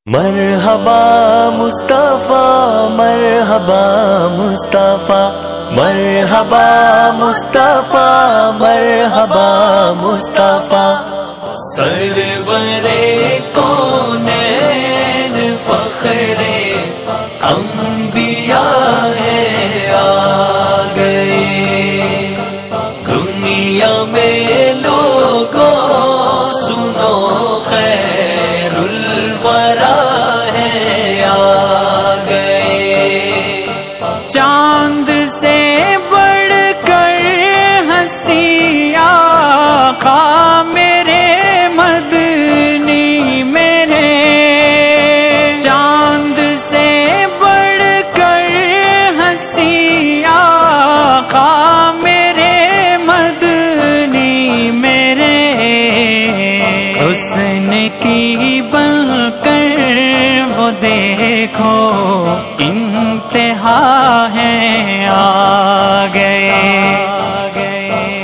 مرحبا مصطفیٰ مرحبا مصطفیٰ مرحبا مصطفیٰ مرحبا مصطفیٰ سرور کونین فخر انبیاء ہے آ گئے دنیا میں لوگوں سنو خیر الورا ہے آ گئے چاند سے بڑھ کر ہنسی آقا میرے مدنی میرے چاند سے بڑھ کر ہنسی آقا میرے مدنی میرے حسن کی بن کر وہ دیکھو انتہا ہے آ گئے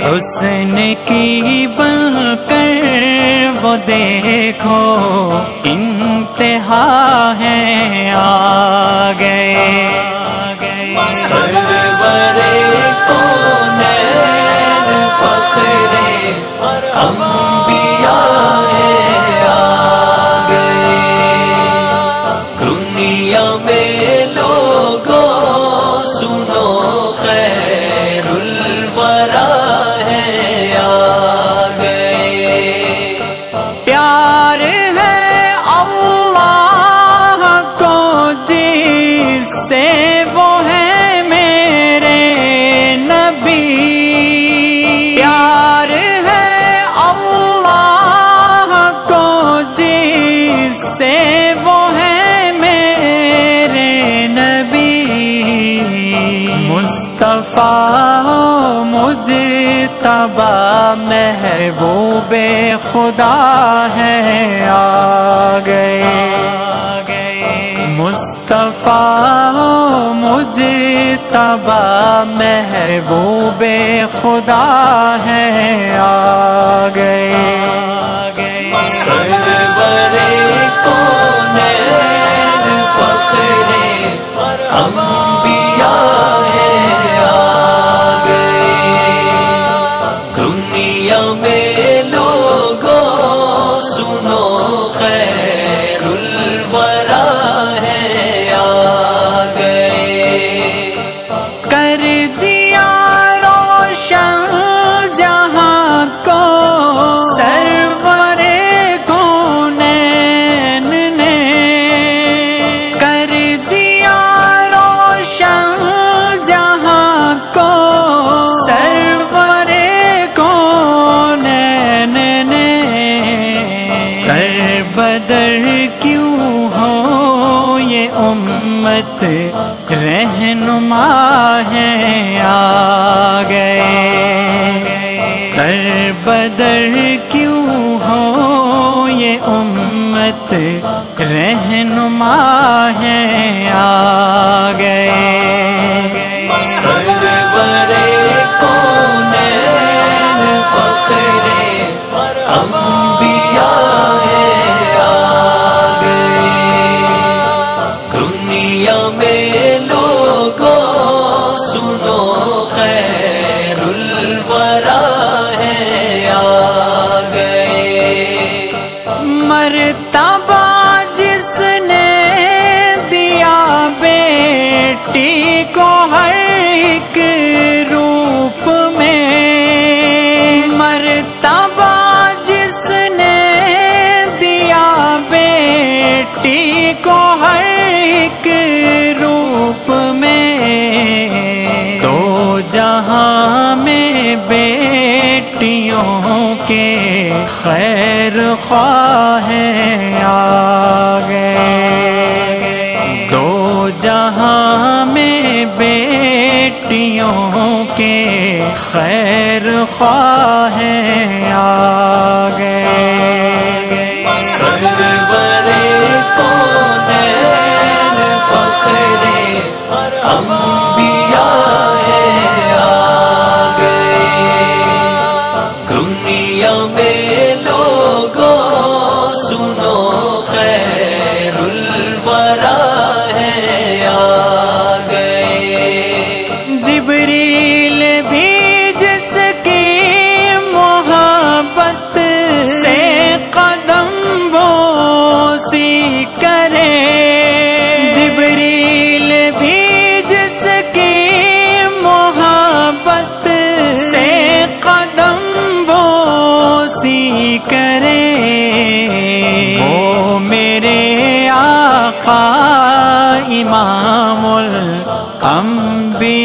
حسن کی بن کر وہ دیکھو انتہا ہے آ گئے سرور کونین فخر انبیاء ہے آ گئے دنیا میں لوگوں سنو خیر الورا ہے آ گئے پیار ہے اللہ کو جس سے وہ ہے میرے نبی پیار ہے اللہ کو جس سے وہ ہے میرے نبی مصطفیٰ مجتبی محبوب خدا ہے آ گئے مصطفیٰ مجتبی محبوب خدا ہے آ گئے سرور کونین فخر انبیاء ہے آ گئے دنیا میں لوگوں سنو خیر الورا ہے آ گئے کر دیا روشن جہاں کو سرور کونین نے کر دیا روشن جہاں کو سرور کونین نے در بدر کیوں ہو یہ امت رہنما ہے آ گئے در بدر کیوں ہو یہ امت رہنما ہے آ گئے سرور کونین فخر انبیاء ہے آ گئے دنیا میں لوگوں سنو خیر الورا ہے آ گئے مرتبہ جس نے دیا بیٹی کو ہر ایک روپ میں مرتبہ جس نے دیا بیٹی کو ہر ایک روپ میں تو جہاں میں بیٹیوں کے خیر خواہ ہیں آ گئے دو جہاں میں بیٹیوں کے خیر خواہ ہیں آ گئے سرور کونین فخر انبیاء ہے آ گئے دنیا میں لوگوں سنو خیر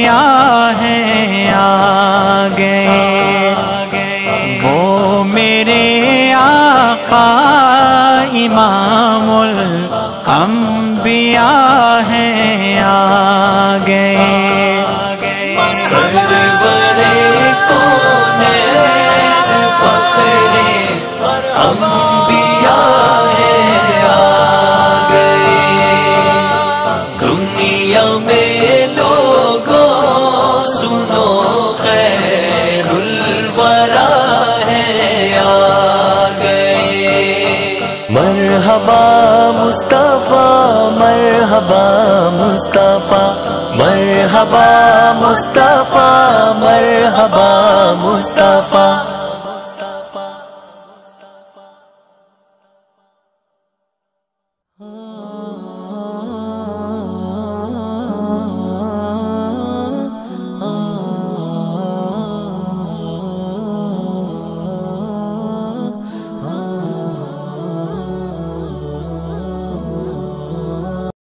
انبیاء ہیں آ گئے، وہ میرے آقا امام الانبیاء ہیں آ گئے، سرورے کونین فخرے انبیاء ہیں آ گئے، دنیا میں لوگوں سنو خیر الورا ہیں آ گئے، مرحبا مصطفیٰ مرحبا مصطفیٰ مرحبا مصطفیٰ مرحبا مصطفیٰ